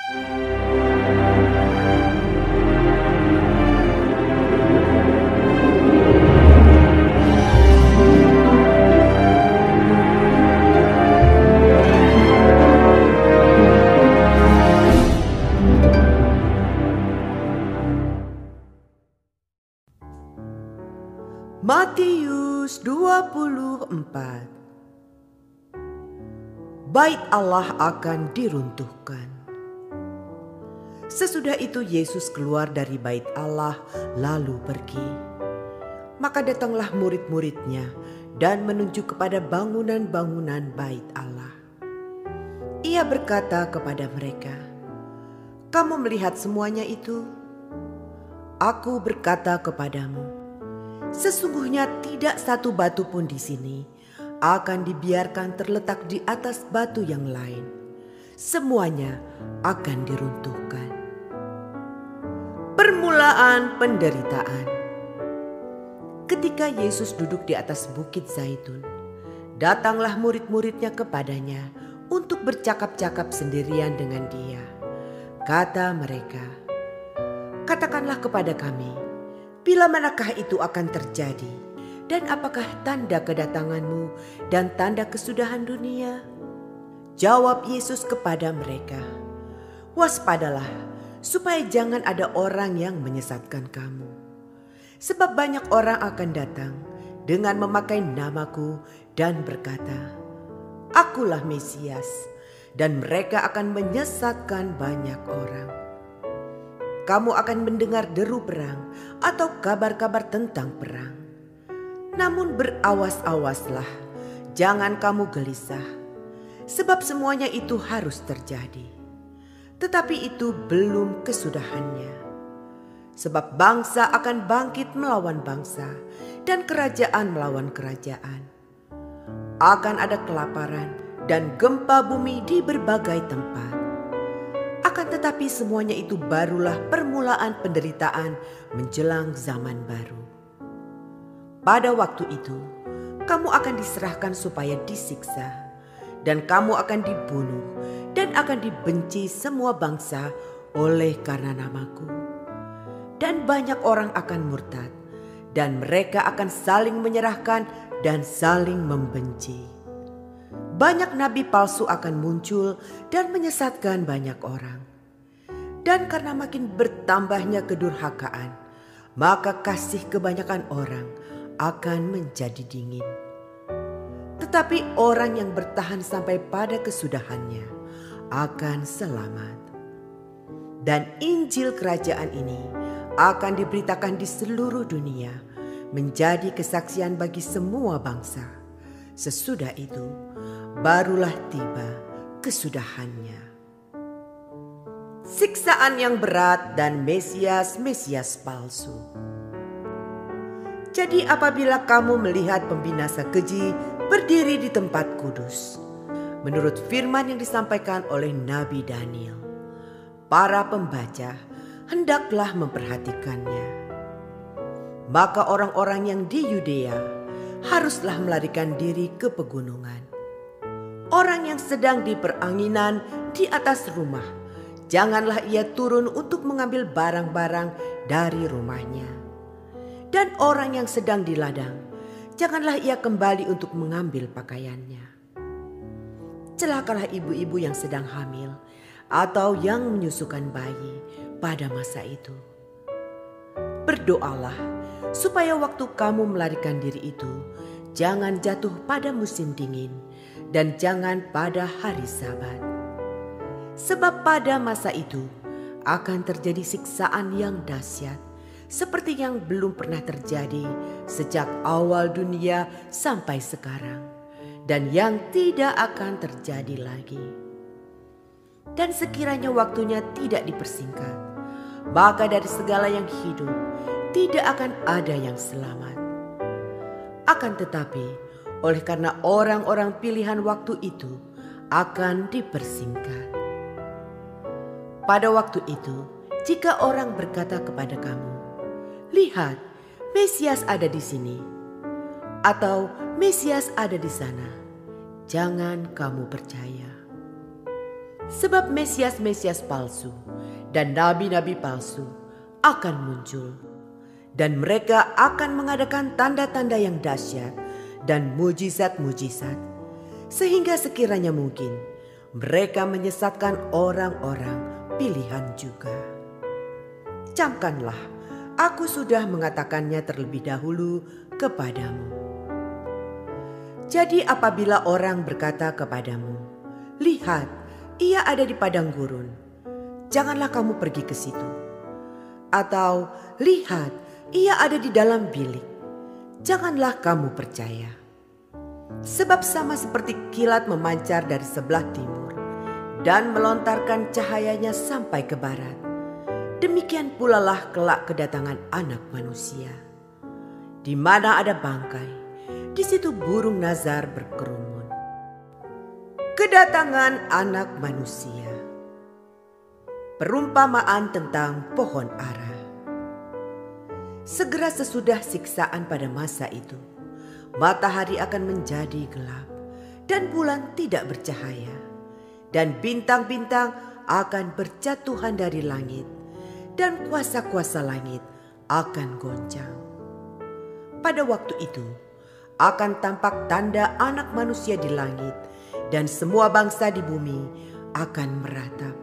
Matius 24. Bait Allah akan diruntuhkan. Sesudah itu Yesus keluar dari bait Allah lalu pergi. Maka datanglah murid-muridnya dan menunjuk kepada bangunan-bangunan bait Allah. Ia berkata kepada mereka, "Kamu melihat semuanya itu? Aku berkata kepadamu, sesungguhnya tidak satu batu pun di sini akan dibiarkan terletak di atas batu yang lain. Semuanya akan diruntuhkan." Permulaan penderitaan. Ketika Yesus duduk di atas bukit Zaitun, datanglah murid-muridnya kepadanya untuk bercakap-cakap sendirian dengan dia. Kata mereka, "Katakanlah kepada kami, bila manakah itu akan terjadi? Dan apakah tanda kedatanganmu dan tanda kesudahan dunia?" Jawab Yesus kepada mereka, "Waspadalah, supaya jangan ada orang yang menyesatkan kamu. Sebab banyak orang akan datang dengan memakai namaku dan berkata, 'Akulah Mesias,' dan mereka akan menyesatkan banyak orang. Kamu akan mendengar deru perang atau kabar-kabar tentang perang. Namun berawas-awaslah, jangan kamu gelisah, sebab semuanya itu harus terjadi. Tetapi itu belum kesudahannya. Sebab bangsa akan bangkit melawan bangsa dan kerajaan melawan kerajaan. Akan ada kelaparan dan gempa bumi di berbagai tempat. Akan tetapi semuanya itu barulah permulaan penderitaan menjelang zaman baru. Pada waktu itu, kamu akan diserahkan supaya disiksa, dan kamu akan dibunuh dan akan dibenci semua bangsa oleh karena namaku. Dan banyak orang akan murtad, dan mereka akan saling menyerahkan dan saling membenci. Banyak nabi palsu akan muncul dan menyesatkan banyak orang. Dan karena makin bertambahnya kedurhakaan, maka kasih kebanyakan orang akan menjadi dingin. Tetapi orang yang bertahan sampai pada kesudahannya akan selamat. Dan Injil kerajaan ini akan diberitakan di seluruh dunia menjadi kesaksian bagi semua bangsa. Sesudah itu barulah tiba kesudahannya." Siksaan yang berat dan Mesias palsu. Jadi apabila kamu melihat pembinasa keji berdiri di tempat kudus, menurut firman yang disampaikan oleh Nabi Daniel, para pembaca hendaklah memperhatikannya. Maka orang-orang yang di Yudea haruslah melarikan diri ke pegunungan. Orang yang sedang di peranginan di atas rumah, janganlah ia turun untuk mengambil barang-barang dari rumahnya. Dan orang yang sedang di ladang, janganlah ia kembali untuk mengambil pakaiannya. Celakalah ibu-ibu yang sedang hamil atau yang menyusukan bayi pada masa itu. Berdoalah supaya waktu kamu melarikan diri itu jangan jatuh pada musim dingin dan jangan pada hari Sabat. Sebab pada masa itu akan terjadi siksaan yang dahsyat seperti yang belum pernah terjadi sejak awal dunia sampai sekarang, dan yang tidak akan terjadi lagi. Dan sekiranya waktunya tidak dipersingkat, maka dari segala yang hidup tidak akan ada yang selamat. Akan tetapi, oleh karena orang-orang pilihan waktu itu akan dipersingkat. Pada waktu itu, jika orang berkata kepada kamu, "Lihat, Mesias ada di sini," atau "Mesias ada di sana," jangan kamu percaya. Sebab Mesias-Mesias palsu dan nabi-nabi palsu akan muncul, dan mereka akan mengadakan tanda-tanda yang dahsyat dan mujizat-mujizat, sehingga sekiranya mungkin mereka menyesatkan orang-orang pilihan juga. Camkanlah, aku sudah mengatakannya terlebih dahulu kepadamu. Jadi apabila orang berkata kepadamu, "Lihat, ia ada di padang gurun," janganlah kamu pergi ke situ. Atau, "Lihat, ia ada di dalam bilik," janganlah kamu percaya. Sebab sama seperti kilat memancar dari sebelah timur dan melontarkan cahayanya sampai ke barat, demikian pula lah kelak kedatangan Anak Manusia. Di mana ada bangkai, di situ burung nazar berkerumun. Kedatangan Anak Manusia. Perumpamaan tentang pohon ara. Segera sesudah siksaan pada masa itu, matahari akan menjadi gelap dan bulan tidak bercahaya, dan bintang-bintang akan berjatuhan dari langit, dan kuasa-kuasa langit akan goncang. Pada waktu itu akan tampak tanda Anak Manusia di langit, dan semua bangsa di bumi akan meratap.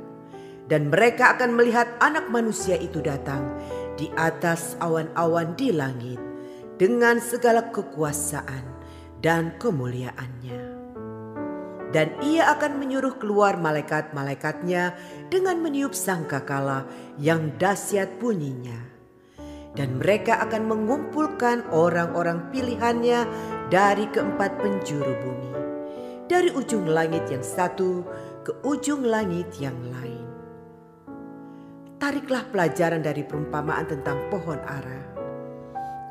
Dan mereka akan melihat Anak Manusia itu datang di atas awan-awan di langit dengan segala kekuasaan dan kemuliaannya. Dan ia akan menyuruh keluar malaikat-malaikatnya dengan meniup sangkakala yang dahsyat bunyinya. Dan mereka akan mengumpulkan orang-orang pilihannya dari keempat penjuru bumi, dari ujung langit yang satu ke ujung langit yang lain. Tariklah pelajaran dari perumpamaan tentang pohon ara.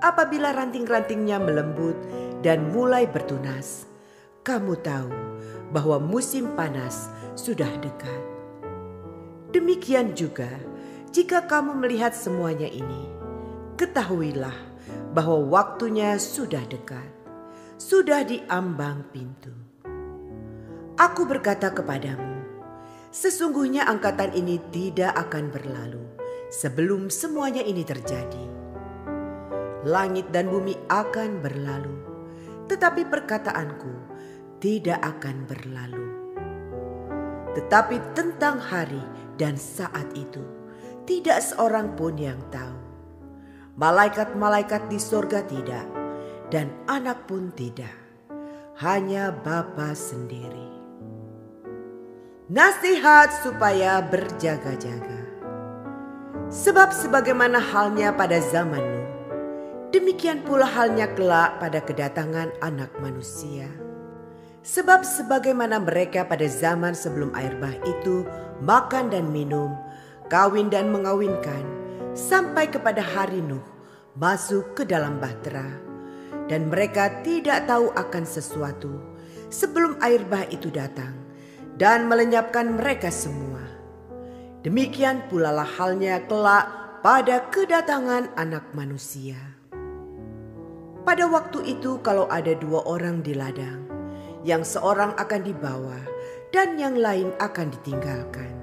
Apabila ranting-rantingnya melembut dan mulai bertunas, kamu tahu bahwa musim panas sudah dekat. Demikian juga jika kamu melihat semuanya ini, ketahuilah bahwa waktunya sudah dekat, sudah di ambang pintu. Aku berkata kepadamu, sesungguhnya angkatan ini tidak akan berlalu sebelum semuanya ini terjadi. Langit dan bumi akan berlalu, tetapi perkataanku tidak akan berlalu. Tetapi tentang hari dan saat itu, tidak seorang pun yang tahu. Malaikat-malaikat di sorga tidak, dan Anak pun tidak, hanya Bapa sendiri. Nasihat supaya berjaga-jaga. Sebab sebagaimana halnya pada zaman Nuh, demikian pula halnya kelak pada kedatangan Anak Manusia. Sebab sebagaimana mereka pada zaman sebelum air bah itu makan dan minum, kawin dan mengawinkan, sampai kepada hari Nuh masuk ke dalam bahtera, dan mereka tidak tahu akan sesuatu sebelum air bah itu datang dan melenyapkan mereka semua. Demikian pula lah halnya kelak pada kedatangan Anak Manusia. Pada waktu itu kalau ada 2 orang di ladang, yang seorang akan dibawa dan yang lain akan ditinggalkan.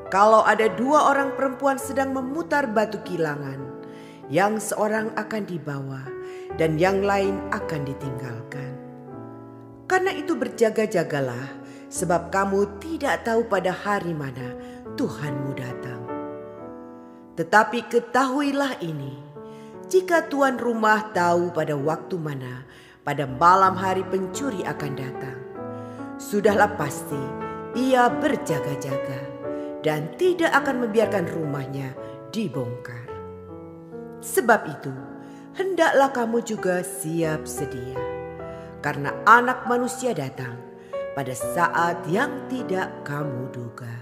Kalau ada 2 orang perempuan sedang memutar batu kilangan, yang seorang akan dibawa dan yang lain akan ditinggalkan. Karena itu berjaga-jagalah, sebab kamu tidak tahu pada hari mana Tuhanmu datang. Tetapi ketahuilah ini, jika tuan rumah tahu pada waktu mana pada malam hari pencuri akan datang, sudahlah pasti ia berjaga-jaga dan tidak akan membiarkan rumahnya dibongkar. Sebab itu, hendaklah kamu juga siap sedia, karena Anak Manusia datang pada saat yang tidak kamu duga.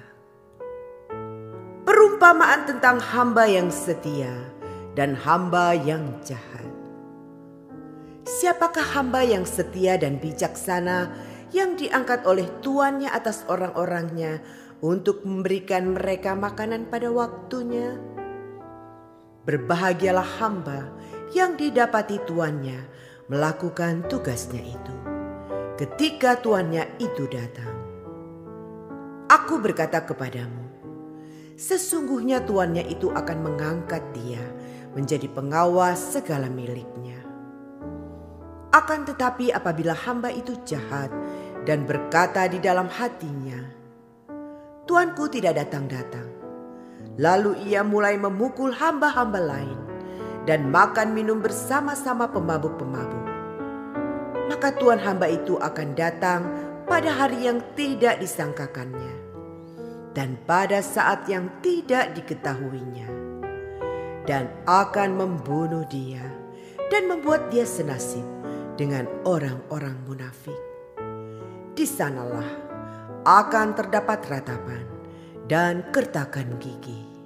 Perumpamaan tentang hamba yang setia dan hamba yang jahat. Siapakah hamba yang setia dan bijaksana yang diangkat oleh tuannya atas orang-orangnya untuk memberikan mereka makanan pada waktunya? Berbahagialah hamba yang didapati tuannya melakukan tugasnya itu ketika tuannya itu datang. Aku berkata kepadamu, sesungguhnya tuannya itu akan mengangkat dia menjadi pengawas segala miliknya. Akan tetapi apabila hamba itu jahat dan berkata di dalam hatinya, tuanku tidak datang-datang, lalu ia mulai memukul hamba-hamba lain dan makan minum bersama-sama pemabuk-pemabuk, maka tuan hamba itu akan datang pada hari yang tidak disangkakannya dan pada saat yang tidak diketahuinya, dan akan membunuh dia dan membuat dia senasib dengan orang-orang munafik. Di sanalah akan terdapat ratapan dan kertakan gigi.